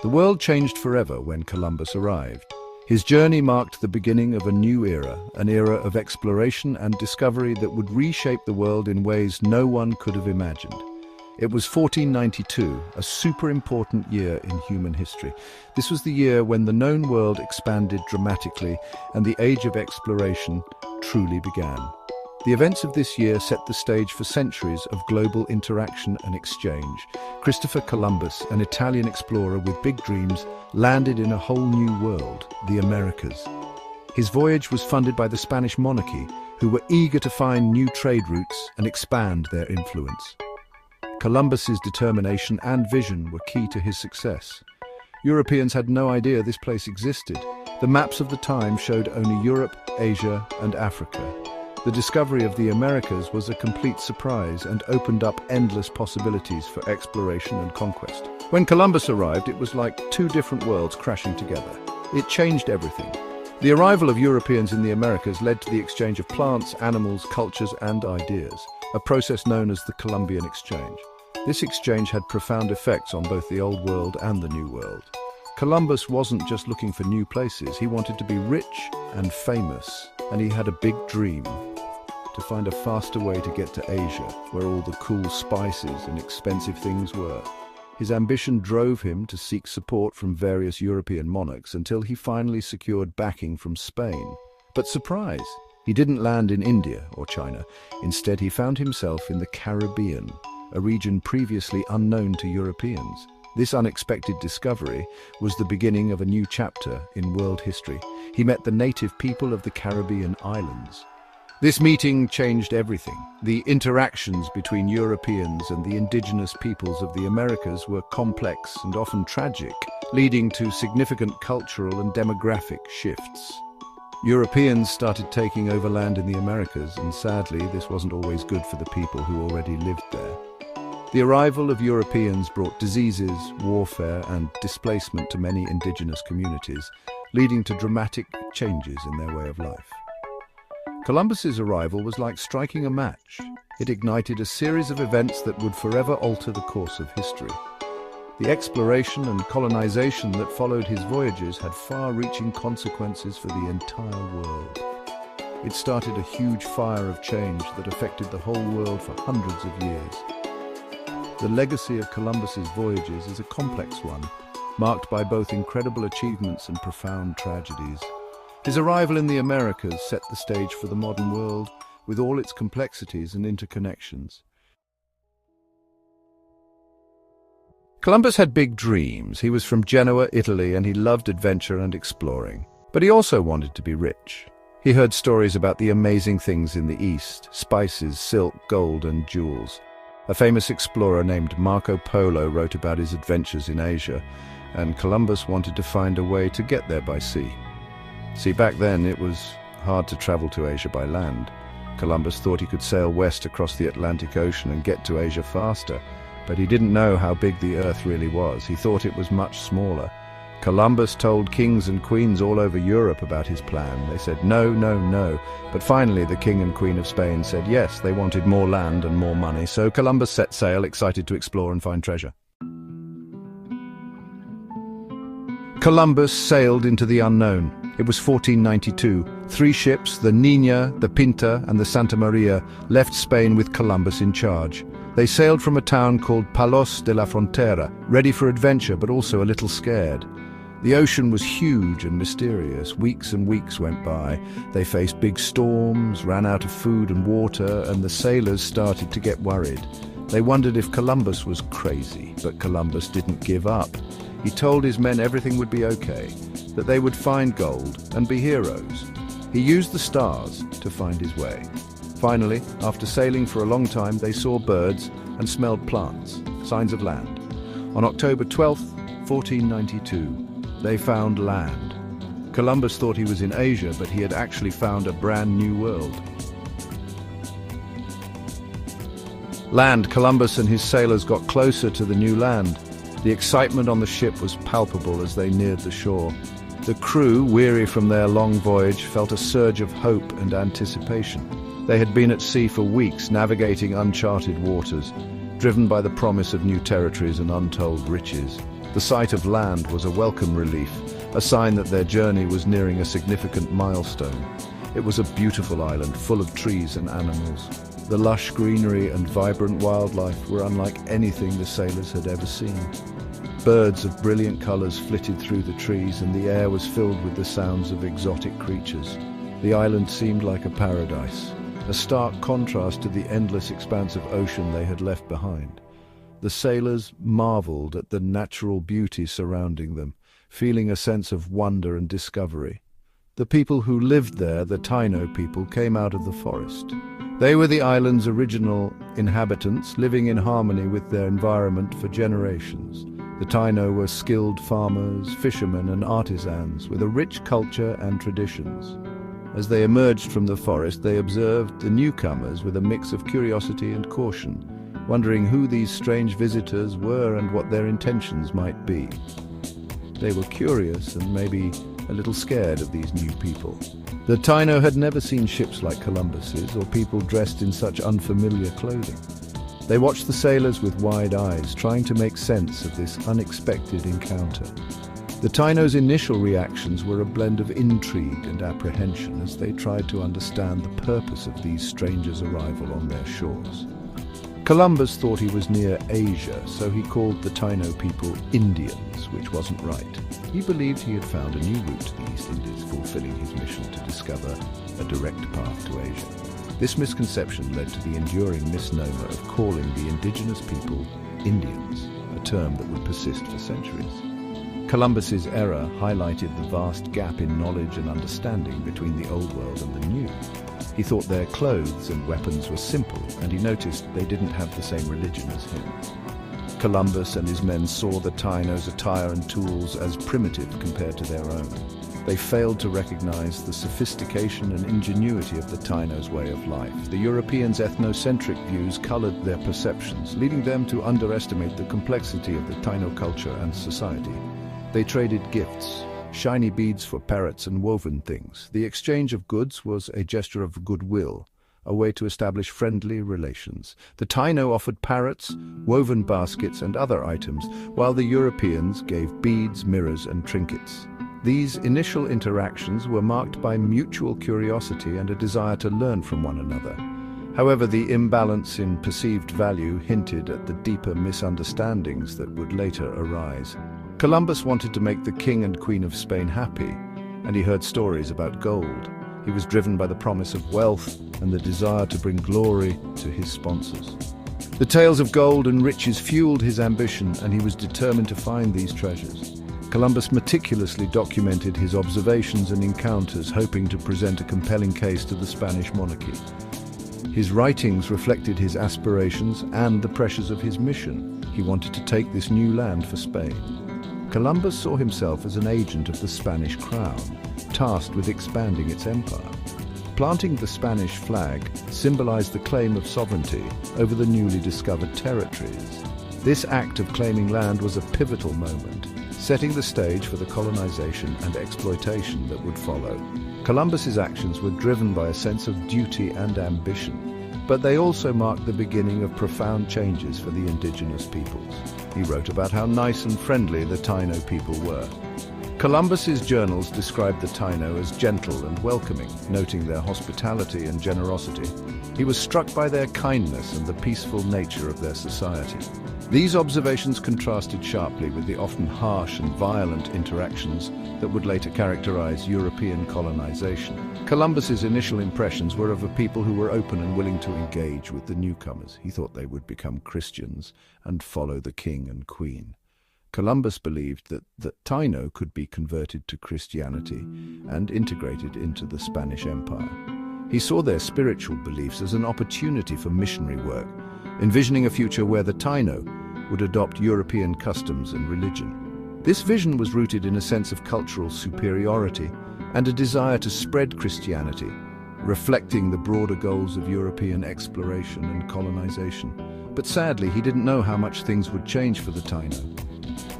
The world changed forever when Columbus arrived. His journey marked the beginning of a new era, an era of exploration and discovery that would reshape the world in ways no one could have imagined. It was 1492, a super important year in human history. This was the year when the known world expanded dramatically and the age of exploration truly began. The events of this year set the stage for centuries of global interaction and exchange. Christopher Columbus, an Italian explorer with big dreams, landed in a whole new world, the Americas. His voyage was funded by the Spanish monarchy, who were eager to find new trade routes and expand their influence. Columbus's determination and vision were key to his success. Europeans had no idea this place existed. The maps of the time showed only Europe, Asia, and Africa. The discovery of the Americas was a complete surprise and opened up endless possibilities for exploration and conquest. When Columbus arrived, it was like two different worlds crashing together. It changed everything. The arrival of Europeans in the Americas led to the exchange of plants, animals, cultures, and ideas, a process known as the Columbian Exchange. This exchange had profound effects on both the Old World and the New World. Columbus wasn't just looking for new places, he wanted to be rich and famous, and he had a big dream: to find a faster way to get to Asia, where all the cool spices and expensive things were. His ambition drove him to seek support from various European monarchs until he finally secured backing from Spain. But surprise! He didn't land in India or China. Instead, he found himself in the Caribbean, a region previously unknown to Europeans. This unexpected discovery was the beginning of a new chapter in world history. He met the native people of the Caribbean islands. This meeting changed everything. The interactions between Europeans and the indigenous peoples of the Americas were complex and often tragic, leading to significant cultural and demographic shifts. Europeans started taking over land in the Americas, and sadly, this wasn't always good for the people who already lived there. The arrival of Europeans brought diseases, warfare, and displacement to many indigenous communities, leading to dramatic changes in their way of life. Columbus's arrival was like striking a match. It ignited a series of events that would forever alter the course of history. The exploration and colonization that followed his voyages had far-reaching consequences for the entire world. It started a huge fire of change that affected the whole world for hundreds of years. The legacy of Columbus's voyages is a complex one, marked by both incredible achievements and profound tragedies. His arrival in the Americas set the stage for the modern world, with all its complexities and interconnections. Columbus had big dreams. He was from Genoa, Italy, and he loved adventure and exploring. But he also wanted to be rich. He heard stories about the amazing things in the East: spices, silk, gold, and jewels. A famous explorer named Marco Polo wrote about his adventures in Asia, and Columbus wanted to find a way to get there by sea. See, back then it was hard to travel to Asia by land. Columbus thought he could sail west across the Atlantic Ocean and get to Asia faster, but he didn't know how big the Earth really was. He thought it was much smaller. Columbus told kings and queens all over Europe about his plan. They said no, no, no. But finally the king and queen of Spain said yes. They wanted more land and more money. So Columbus set sail, excited to explore and find treasure. Columbus sailed into the unknown. It was 1492. 3 ships, the Niña, the Pinta, and the Santa Maria, left Spain with Columbus in charge. They sailed from a town called Palos de la Frontera, ready for adventure but also a little scared. The ocean was huge and mysterious. Weeks and weeks went by. They faced big storms, ran out of food and water, and the sailors started to get worried. They wondered if Columbus was crazy, but Columbus didn't give up. He told his men everything would be okay, that they would find gold and be heroes. He used the stars to find his way. Finally, after sailing for a long time, they saw birds and smelled plants, signs of land. On October 12th, 1492, they found land. Columbus thought he was in Asia, but he had actually found a brand new world. Land. Columbus and his sailors got closer to the new land. The excitement on the ship was palpable as they neared the shore. The crew, weary from their long voyage, felt a surge of hope and anticipation. They had been at sea for weeks, navigating uncharted waters, driven by the promise of new territories and untold riches. The sight of land was a welcome relief, a sign that their journey was nearing a significant milestone. It was a beautiful island full of trees and animals. The lush greenery and vibrant wildlife were unlike anything the sailors had ever seen. Birds of brilliant colors flitted through the trees, and the air was filled with the sounds of exotic creatures. The island seemed like a paradise, a stark contrast to the endless expanse of ocean they had left behind. The sailors marveled at the natural beauty surrounding them, feeling a sense of wonder and discovery. The people who lived there, the Taino people, came out of the forest. They were the island's original inhabitants, living in harmony with their environment for generations. The Taino were skilled farmers, fishermen, and artisans with a rich culture and traditions. As they emerged from the forest, they observed the newcomers with a mix of curiosity and caution, wondering who these strange visitors were and what their intentions might be. They were curious and maybe a little scared of these new people. The Taino had never seen ships like Columbus's or people dressed in such unfamiliar clothing. They watched the sailors with wide eyes, trying to make sense of this unexpected encounter. The Taino's initial reactions were a blend of intrigue and apprehension as they tried to understand the purpose of these strangers' arrival on their shores. Columbus thought he was near Asia, so he called the Taino people Indians, which wasn't right. He believed he had found a new route to the East Indies, fulfilling his mission to discover a direct path to Asia. This misconception led to the enduring misnomer of calling the indigenous people Indians, a term that would persist for centuries. Columbus's error highlighted the vast gap in knowledge and understanding between the Old World and the New. He thought their clothes and weapons were simple, and he noticed they didn't have the same religion as him. Columbus and his men saw the Taino's attire and tools as primitive compared to their own. They failed to recognize the sophistication and ingenuity of the Taino's way of life. The Europeans' ethnocentric views colored their perceptions, leading them to underestimate the complexity of the Taino culture and society. They traded gifts, shiny beads for parrots and woven things. The exchange of goods was a gesture of goodwill, a way to establish friendly relations. The Taino offered parrots, woven baskets, and other items, while the Europeans gave beads, mirrors, and trinkets. These initial interactions were marked by mutual curiosity and a desire to learn from one another. However, the imbalance in perceived value hinted at the deeper misunderstandings that would later arise. Columbus wanted to make the King and Queen of Spain happy, and he heard stories about gold. He was driven by the promise of wealth and the desire to bring glory to his sponsors. The tales of gold and riches fueled his ambition, and he was determined to find these treasures. Columbus meticulously documented his observations and encounters, hoping to present a compelling case to the Spanish monarchy. His writings reflected his aspirations and the pressures of his mission. He wanted to take this new land for Spain. Columbus saw himself as an agent of the Spanish crown, tasked with expanding its empire. Planting the Spanish flag symbolized the claim of sovereignty over the newly discovered territories. This act of claiming land was a pivotal moment, setting the stage for the colonization and exploitation that would follow. Columbus's actions were driven by a sense of duty and ambition, but they also marked the beginning of profound changes for the indigenous peoples. He wrote about how nice and friendly the Taino people were. Columbus's journals described the Taino as gentle and welcoming, noting their hospitality and generosity. He was struck by their kindness and the peaceful nature of their society. These observations contrasted sharply with the often harsh and violent interactions that would later characterize European colonization. Columbus's initial impressions were of a people who were open and willing to engage with the newcomers. He thought they would become Christians and follow the king and queen. Columbus believed that the Taino could be converted to Christianity and integrated into the Spanish Empire. He saw their spiritual beliefs as an opportunity for missionary work, envisioning a future where the Taino would adopt European customs and religion. This vision was rooted in a sense of cultural superiority and a desire to spread Christianity, reflecting the broader goals of European exploration and colonization. But sadly, he didn't know how much things would change for the Taino.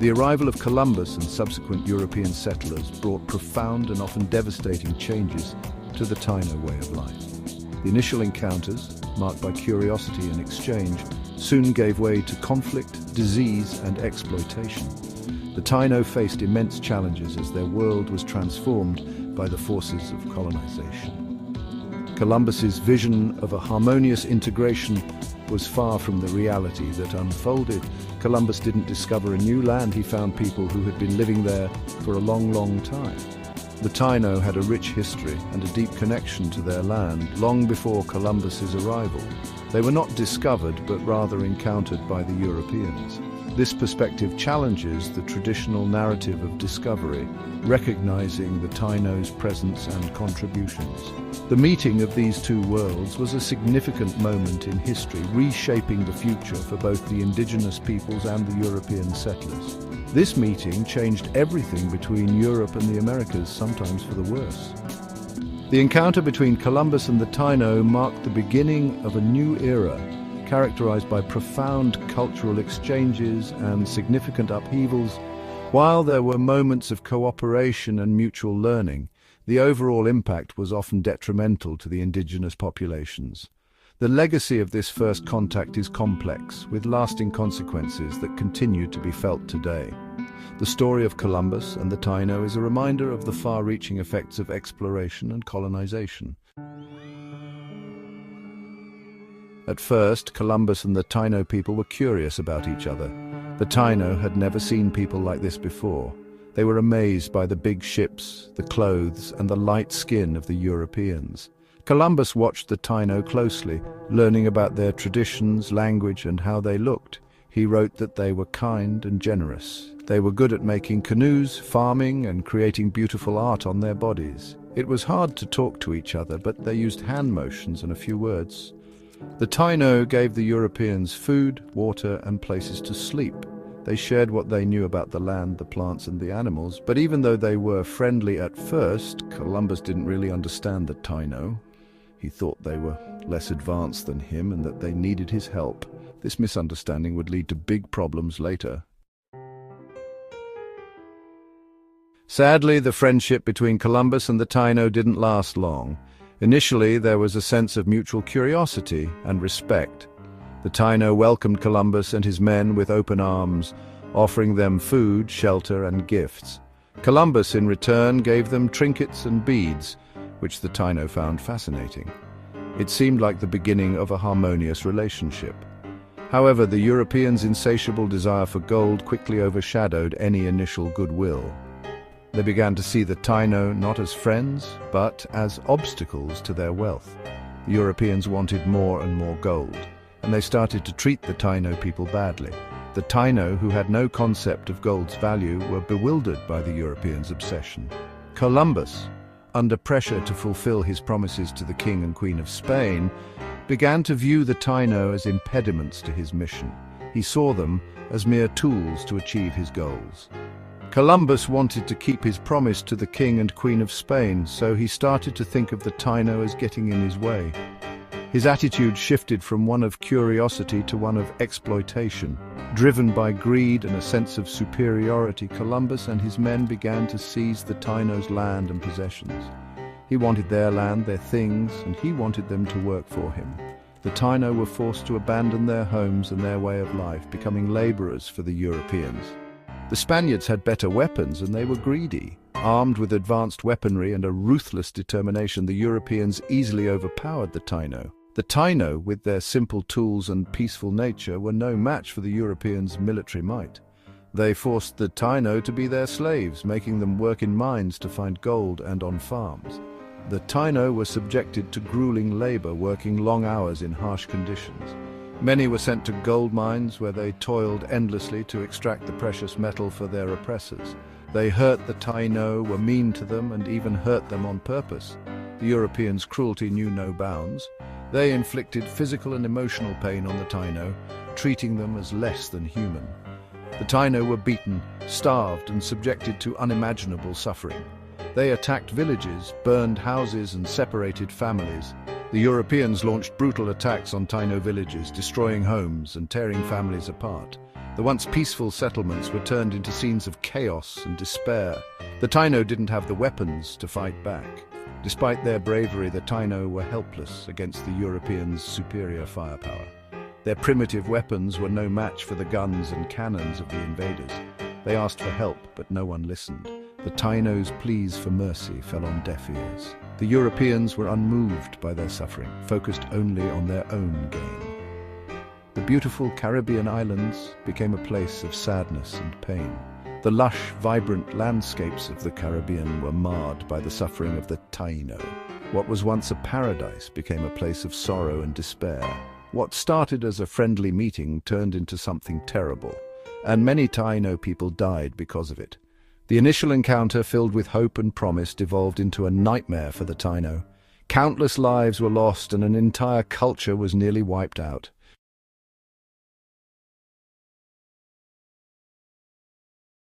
The arrival of Columbus and subsequent European settlers brought profound and often devastating changes to the Taino way of life. The initial encounters, marked by curiosity and exchange, soon gave way to conflict, disease, and exploitation. The Taino faced immense challenges as their world was transformed by the forces of colonization. Columbus's vision of a harmonious integration was far from the reality that unfolded. Columbus didn't discover a new land, he found people who had been living there for a long, long time. The Taino had a rich history and a deep connection to their land long before Columbus's arrival. They were not discovered, but rather encountered by the Europeans. This perspective challenges the traditional narrative of discovery, recognizing the Taino's presence and contributions. The meeting of these two worlds was a significant moment in history, reshaping the future for both the indigenous peoples and the European settlers. This meeting changed everything between Europe and the Americas, sometimes for the worse. The encounter between Columbus and the Taino marked the beginning of a new era, characterized by profound cultural exchanges and significant upheavals. While there were moments of cooperation and mutual learning, the overall impact was often detrimental to the indigenous populations. The legacy of this first contact is complex, with lasting consequences that continue to be felt today. The story of Columbus and the Taino is a reminder of the far-reaching effects of exploration and colonization. At first, Columbus and the Taino people were curious about each other. The Taino had never seen people like this before. They were amazed by the big ships, the clothes, and the light skin of the Europeans. Columbus watched the Taino closely, learning about their traditions, language, and how they looked. He wrote that they were kind and generous. They were good at making canoes, farming, and creating beautiful art on their bodies. It was hard to talk to each other, but they used hand motions and a few words. The Taino gave the Europeans food, water, and places to sleep. They shared what they knew about the land, the plants, and the animals, but even though they were friendly at first, Columbus didn't really understand the Taino. He thought they were less advanced than him and that they needed his help. This misunderstanding would lead to big problems later. Sadly, the friendship between Columbus and the Taino didn't last long. Initially, there was a sense of mutual curiosity and respect. The Taino welcomed Columbus and his men with open arms, offering them food, shelter, and gifts. Columbus, in return, gave them trinkets and beads, which the Taino found fascinating. It seemed like the beginning of a harmonious relationship. However, the Europeans' insatiable desire for gold quickly overshadowed any initial goodwill. They began to see the Taino not as friends, but as obstacles to their wealth. The Europeans wanted more and more gold, and they started to treat the Taino people badly. The Taino, who had no concept of gold's value, were bewildered by the Europeans' obsession. Columbus, under pressure to fulfill his promises to the King and Queen of Spain, began to view the Taino as impediments to his mission. He saw them as mere tools to achieve his goals. Columbus wanted to keep his promise to the King and Queen of Spain, so he started to think of the Taino as getting in his way. His attitude shifted from one of curiosity to one of exploitation. Driven by greed and a sense of superiority, Columbus and his men began to seize the Taino's land and possessions. He wanted their land, their things, and he wanted them to work for him. The Taino were forced to abandon their homes and their way of life, becoming laborers for the Europeans. The Spaniards had better weapons and they were greedy. Armed with advanced weaponry and a ruthless determination, the Europeans easily overpowered the Taino. The Taino, with their simple tools and peaceful nature, were no match for the Europeans' military might. They forced the Taino to be their slaves, making them work in mines to find gold and on farms. The Taino were subjected to grueling labor, working long hours in harsh conditions. Many were sent to gold mines where they toiled endlessly to extract the precious metal for their oppressors. They hurt the Taino, were mean to them, and even hurt them on purpose. The Europeans' cruelty knew no bounds. They inflicted physical and emotional pain on the Taino, treating them as less than human. The Taino were beaten, starved, and subjected to unimaginable suffering. They attacked villages, burned houses, and separated families. The Europeans launched brutal attacks on Taino villages, destroying homes and tearing families apart. The once peaceful settlements were turned into scenes of chaos and despair. The Taino didn't have the weapons to fight back. Despite their bravery, the Taino were helpless against the Europeans' superior firepower. Their primitive weapons were no match for the guns and cannons of the invaders. They asked for help, but no one listened. The Taino's pleas for mercy fell on deaf ears. The Europeans were unmoved by their suffering, focused only on their own gain. The beautiful Caribbean islands became a place of sadness and pain. The lush, vibrant landscapes of the Caribbean were marred by the suffering of the Taino. What was once a paradise became a place of sorrow and despair. What started as a friendly meeting turned into something terrible, and many Taino people died because of it. The initial encounter, filled with hope and promise, devolved into a nightmare for the Taino. Countless lives were lost and an entire culture was nearly wiped out.